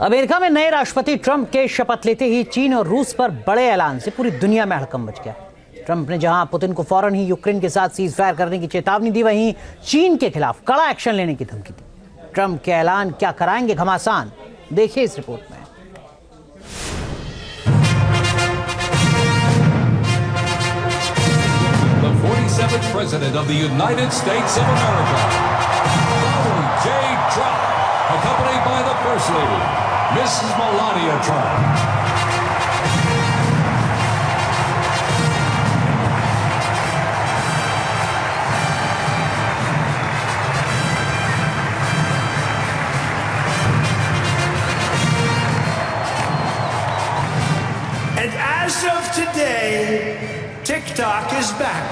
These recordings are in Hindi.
अमेरिका में नए राष्ट्रपति ट्रंप के शपथ लेते ही चीन और रूस पर बड़े ऐलान से पूरी दुनिया में हड़कंप मच गया। ट्रंप ने जहां पुतिन को फौरन ही यूक्रेन के साथ सीज फायर करने की चेतावनी दी, वहीं चीन के खिलाफ कड़ा एक्शन लेने की धमकी दी। ट्रंप के ऐलान क्या कराएंगे घमासान, देखिए इस रिपोर्ट में। The 47th President of the United States of America, Donald J. Trump, accompanied by the First Lady, Mrs. Melania Trump. And as of today, TikTok is back.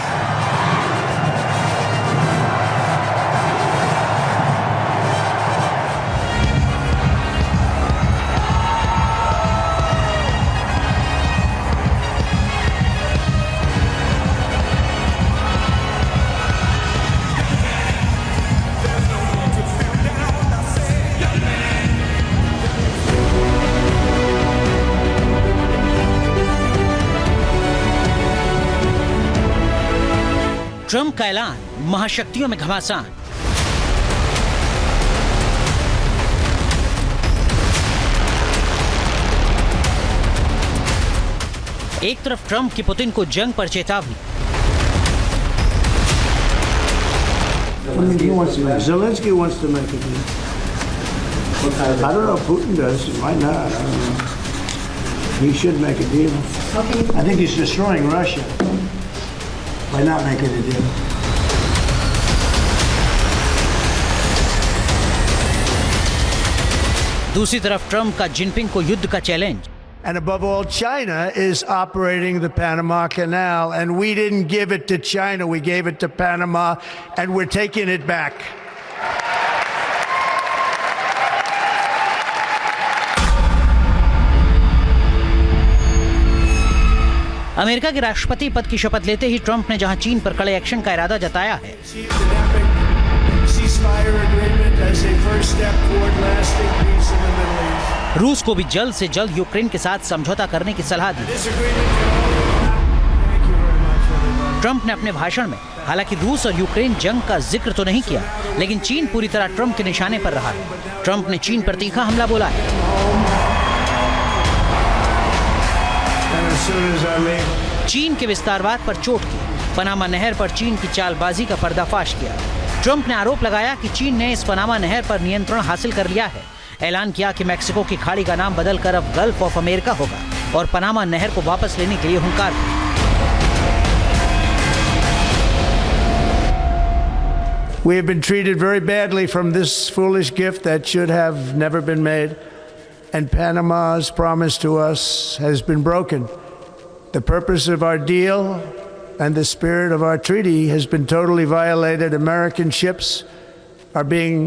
Trump का ऐलान, महाशक्तियों में घमासान। एक तरफ ट्रंप की पुतिन को जंग पर चेतावनी। Zelensky wants to make a deal. I don't know if Putin does. He might not. I don't know. He should make a deal. I think he's destroying Russia by not making a deal. दूसरी तरफ ट्रंप का जिनपिंग को युद्ध का challenge. And above all, China is operating the Panama Canal, and we didn't give it to China. We gave it to Panama, and we're taking it back. America के राष्ट्रपति पद की शपथ लेते ही ट्रंप ने जहां चीन पर कड़े एक्शन का इरादा जताया है, रूस को भी जल्द से जल्द यूक्रेन के साथ समझौता करने की सलाह दी। ट्रंप ने अपने भाषण में हालांकि रूस और यूक्रेन जंग का जिक्र तो नहीं किया, लेकिन चीन पूरी तरह ट्रंप के निशाने पर रहा है। ट्रंप ने चीन पर तीखा हमला बोला है। चीन के विस्तारवाद पर चोट की, पनामा नहर पर चीन की चालबाजी का पर्दाफाश किया। ट्रंप ने आरोप लगाया कि चीन ने इस पनामा नहर पर नियंत्रण हासिल कर लिया है। ऐलान किया कि मैक्सिको की खाड़ी का नाम बदलकर अब गल्फ ऑफ अमेरिका होगा और पनामा नहर को वापस लेने के लिए हुंकार दी। We have been treated very badly from this foolish gift that should have never been made, and Panama's promise to us has been broken. The purpose of our deal and the spirit of our treaty has been totally violated. American ships are being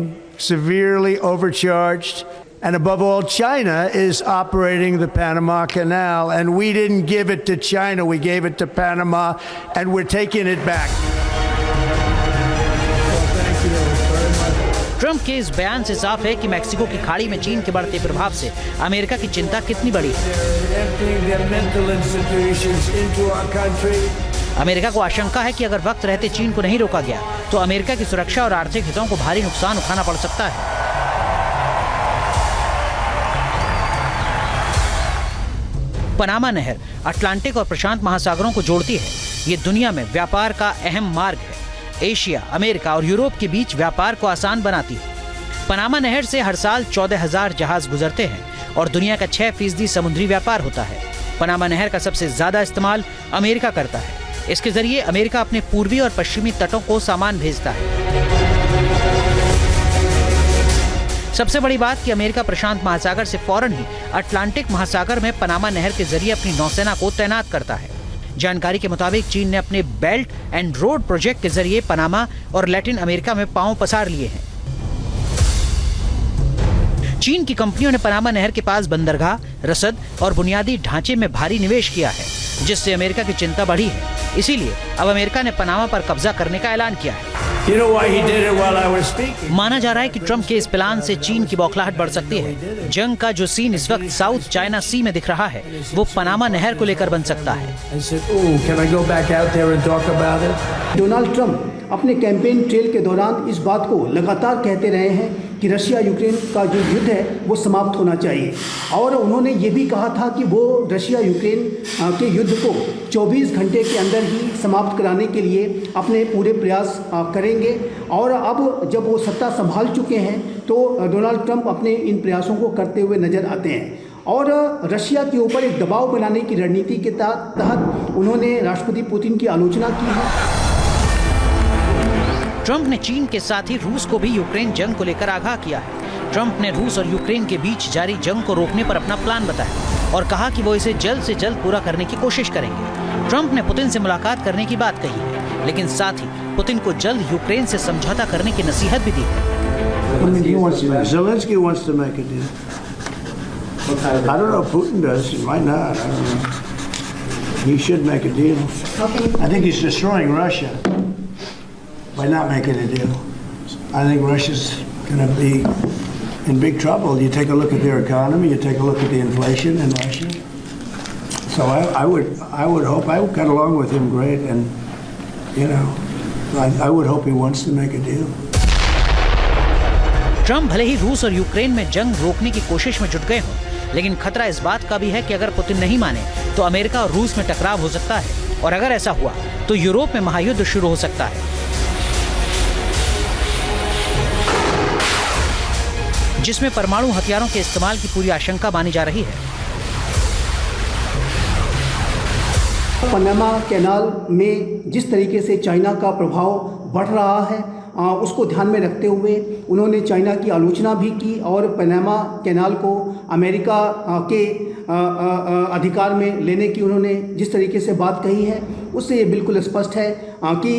severely overcharged. And above all, China is operating the Panama Canal, and we didn't give it to China. We gave it to Panama, and we're taking it back. Trump के इस बयान से साफ है कि मैक्सिको की खाड़ी में चीन के बढ़ते प्रभाव से अमेरिका की चिंता कितनी बड़ी है। अमेरिका को आशंका है कि अगर वक्त रहते चीन को नहीं रोका गया तो अमेरिका की सुरक्षा और आर्थिक हितों को भारी नुकसान उठाना पड़ सकता है। पनामा नहर अटलांटिक और प्रशांत महासागरों को जोड़ती है। ये दुनिया में व्यापार का अहम मार्ग है। एशिया, अमेरिका और यूरोप के बीच व्यापार को आसान बनाती है। पनामा नहर से हर साल 14,000 जहाज गुजरते हैं और दुनिया का 6% समुद्री व्यापार होता है। पनामा नहर का सबसे ज्यादा इस्तेमाल अमेरिका करता है। इसके जरिए अमेरिका अपने पूर्वी और पश्चिमी तटों को सामान भेजता है। सबसे बड़ी बात कि अमेरिका प्रशांत महासागर से फौरन ही अटलांटिक महासागर में पनामा नहर के जरिए अपनी नौसेना को तैनात करता है। जानकारी के मुताबिक चीन ने अपने बेल्ट एंड रोड प्रोजेक्ट के जरिए पनामा और लैटिन अमेरिका में पांव पसार लिए हैं। चीन की कंपनियों ने पनामा नहर के पास बंदरगाह, रसद और बुनियादी ढांचे में भारी निवेश किया है, जिससे अमेरिका की चिंता बढ़ी है। इसीलिए अब अमेरिका ने पनामा पर कब्जा करने का ऐलान किया है। You know why he did it while I was speaking? माना जा रहा है कि ट्रंप के इस प्लान से चीन की बौखलाहट बढ़ सकती है। जंग का जो सीन इस वक्त साउथ चाइना सी में दिख रहा है वो पनामा नहर को लेकर बन सकता है। I said, "Oh, can I go back out there and talk about it?" Donald Trump अपने कैंपेन ट्रेल के दौरान इस बात को लगातार कहते रहे हैं कि रशिया यूक्रेन का जो युद्ध है वो समाप्त होना चाहिए, और उन्होंने ये भी कहा था कि वो रशिया यूक्रेन के युद्ध को 24 घंटे के अंदर ही समाप्त कराने के लिए अपने पूरे प्रयास करेंगे। और अब जब वो सत्ता संभाल चुके हैं तो डोनाल्ड ट्रंप अपने इन प्रयासों को करते हुए नजर आते हैं, और रशिया के ऊपर एक दबाव बनाने की रणनीति के तहत उन्होंने राष्ट्रपति पुतिन की आलोचना की है। ट्रंप ने चीन के साथ ही रूस को भी यूक्रेन जंग को लेकर आगाह किया है। ट्रंप ने रूस और यूक्रेन के बीच जारी जंग को रोकने पर अपना प्लान बताया और कहा कि वो इसे जल्द से जल्द पूरा करने की कोशिश करेंगे। ट्रंप ने पुतिन से मुलाकात करने की बात कही है, लेकिन साथ ही पुतिन को जल्द यूक्रेन से समझौता करने की नसीहत भी दी है। Zelensky wants to make a deal. I don't know if Putin does. He might not. I don't know. He should make a deal. I think he's destroying Russia by not making a deal. I think Russia's going to be in big trouble. You take a look at their economy. You take a look at the inflation in Russia. So I would hope. I got along with him great, and you know, I would hope he wants to make a deal. Trump भले ही रूस और यूक्रेन में जंग रोकने की कोशिश में जुट गए हों, लेकिन खतरा इस बात का भी है कि अगर पुतिन नहीं माने तो अमेरिका और रूस में टकराव हो सकता है, और अगर ऐसा हुआ तो यूरोप में महायुद्ध शुरू हो सकता है, जिसमें परमाणु हथियारों के इस्तेमाल की पूरी आशंका मानी जा रही है। पनामा कैनाल में जिस तरीके से चाइना का प्रभाव बढ़ रहा है उसको ध्यान में रखते हुए उन्होंने चाइना की आलोचना भी की, और पनामा कैनाल को अमेरिका के अधिकार में लेने की उन्होंने जिस तरीके से बात कही है उससे ये बिल्कुल स्पष्ट है कि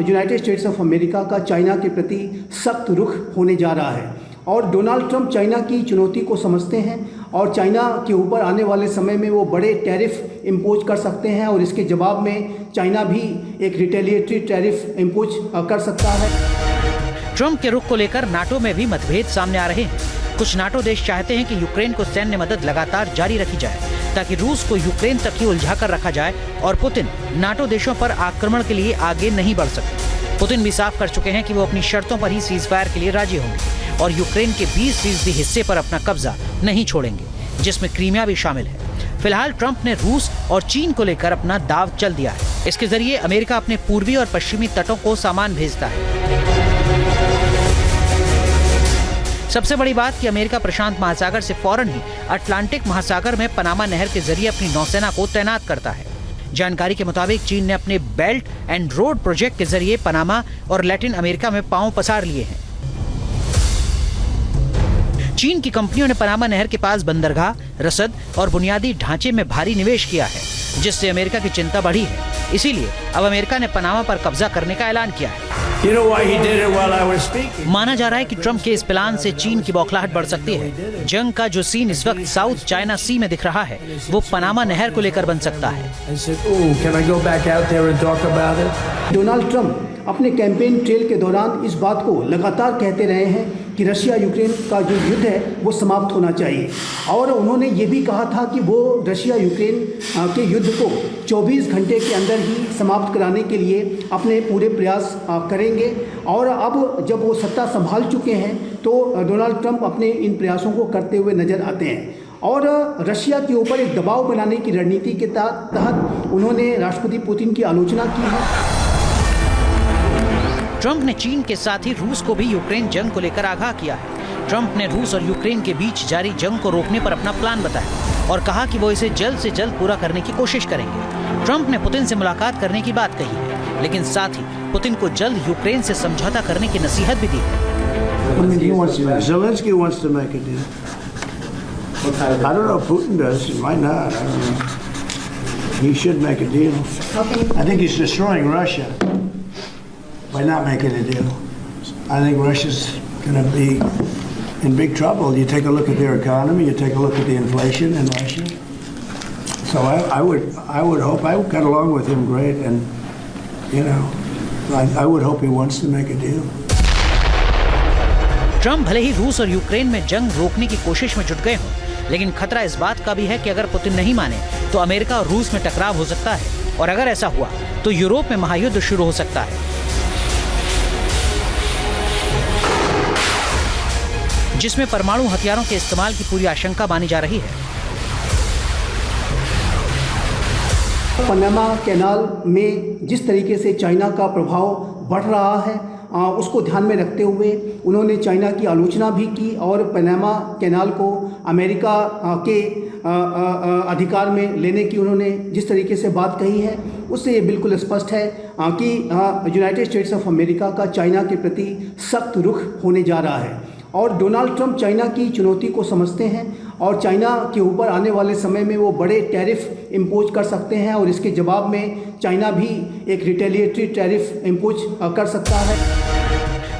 यूनाइटेड स्टेट्स ऑफ अमेरिका का चाइना के प्रति सख्त रुख होने जा रहा है। और डोनाल्ड ट्रंप चाइना की चुनौती को समझते हैं और चाइना के ऊपर आने वाले समय में वो बड़े टैरिफ इम्पोज कर सकते हैं, और इसके जवाब में चाइना भी एक रिटेलिएटरी टैरिफ इम्पोज कर सकता है। ट्रंप के रुख को लेकर नाटो में भी मतभेद सामने आ रहे हैं। कुछ नाटो देश चाहते हैं कि यूक्रेन को सैन्य मदद लगातार जारी रखी जाए ताकि रूस को यूक्रेन तक ही उलझा कर रखा जाए और पुतिन नाटो देशों पर आक्रमण के लिए आगे नहीं बढ़ सकते। पुतिन भी साफ कर चुके हैं कि वो अपनी शर्तों पर ही सीज फायर के लिए राजी होंगे और यूक्रेन के 20% हिस्से पर अपना कब्जा नहीं छोड़ेंगे, जिसमें क्रीमिया भी शामिल है। फिलहाल ट्रंप ने रूस और चीन को लेकर अपना दाव चल दिया है। इसके जरिए अमेरिका अपने पूर्वी और पश्चिमी तटों को सामान भेजता है। सबसे बड़ी बात कि अमेरिका प्रशांत महासागर से फौरन ही अटलांटिक महासागर में पनामा नहर के जरिए अपनी नौसेना को तैनात करता है। जानकारी के मुताबिक चीन ने अपने बेल्ट एंड रोड प्रोजेक्ट के जरिए पनामा और लैटिन अमेरिका में पांव पसार लिए हैं। चीन की कंपनियों ने पनामा नहर के पास बंदरगाह, रसद और बुनियादी ढांचे में भारी निवेश किया है, जिससे अमेरिका की चिंता बढ़ी है। इसीलिए अब अमेरिका ने पनामा पर कब्जा करने का ऐलान किया है। You know why he did it while I was speaking? माना जा रहा है कि ट्रंप के इस प्लान से चीन की बौखलाहट बढ़ सकती है। जंग का जो सीन इस वक्त साउथ चाइना सी में दिख रहा है वो पनामा नहर को लेकर बन सकता है। I said, "Oh, can I go back out there and talk about it?" Donald Trump अपने कैंपेन ट्रेल के दौरान इस बात को लगातार कहते रहे हैं कि रशिया यूक्रेन का जो युद्ध है वो समाप्त होना चाहिए, और उन्होंने ये भी कहा था कि वो रशिया यूक्रेन के युद्ध को 24 घंटे के अंदर ही समाप्त कराने के लिए अपने पूरे प्रयास करेंगे। और अब जब वो सत्ता संभाल चुके हैं तो डोनाल्ड ट्रंप अपने इन प्रयासों को करते हुए नजर आते हैं, और रशिया के ऊपर एक दबाव बनाने की रणनीति के तहत उन्होंने राष्ट्रपति पुतिन की आलोचना की है। ट्रंप ने चीन के साथ ही रूस को भी यूक्रेन जंग को लेकर आगाह किया है। ट्रंप ने रूस और यूक्रेन के बीच जारी जंग को रोकने पर अपना प्लान बताया और कहा कि वो इसे जल्द से जल्द पूरा करने की कोशिश करेंगे। ट्रंप ने पुतिन से मुलाकात करने की बात कही है, लेकिन साथ ही पुतिन को जल्द यूक्रेन से समझौता करने की नसीहत भी दी है। Zelensky wants to make a deal. I don't know if Putin does. He might not. I don't know. He should make a deal. I think he's destroying Russia by not making a deal. I think Russia's going to be in big trouble. You take a look at their economy. You take a look at the inflation in Russia. So I would hope. I got along with him great, and you know, I would hope he wants to make a deal. Trump भले ही रूस और यूक्रेन में जंग रोकने की कोशिश में जुट गए हों, लेकिन खतरा इस बात का भी है कि अगर पुतिन नहीं माने तो अमेरिका और रूस में टकराव हो सकता है, और अगर ऐसा हुआ तो यूरोप में महायुद्ध शुरू हो सकता है, जिसमें परमाणु हथियारों के इस्तेमाल की पूरी आशंका मानी जा रही है। पनामा कैनाल में जिस तरीके से चाइना का प्रभाव बढ़ रहा है उसको ध्यान में रखते हुए उन्होंने चाइना की आलोचना भी की और पनामा कैनाल को अमेरिका के अधिकार में लेने की उन्होंने जिस तरीके से बात कही है उससे ये बिल्कुल स्पष्ट है कि यूनाइटेड स्टेट्स ऑफ अमेरिका का चाइना के प्रति सख्त रुख होने जा रहा है। और डोनाल्ड ट्रंप चाइना की चुनौती को समझते हैं और चाइना के ऊपर आने वाले समय में वो बड़े टैरिफ इम्पोज कर सकते हैं और इसके जवाब में चाइना भी एक रिटेलिएटरी टैरिफ इम्पोज कर सकता है।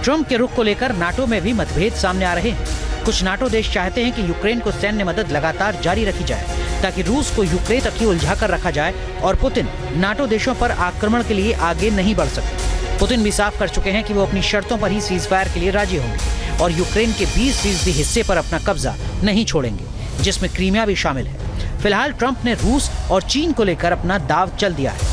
ट्रंप के रुख को लेकर नाटो में भी मतभेद सामने आ रहे हैं। कुछ नाटो देश चाहते हैं कि यूक्रेन को सैन्य मदद लगातार जारी रखी जाए ताकि रूस को यूक्रेन तक ही उलझा कर रखा जाए और पुतिन नाटो देशों पर आक्रमण के लिए आगे नहीं बढ़ सकते। पुतिन भी साफ कर चुके हैं कि वो अपनी शर्तों पर ही सीजफायर के लिए राजी होंगे और यूक्रेन के 20% हिस्से पर अपना कब्जा नहीं छोड़ेंगे, जिसमें क्रीमिया भी शामिल है। फिलहाल ट्रंप ने रूस और चीन को लेकर अपना दांव चल दिया है।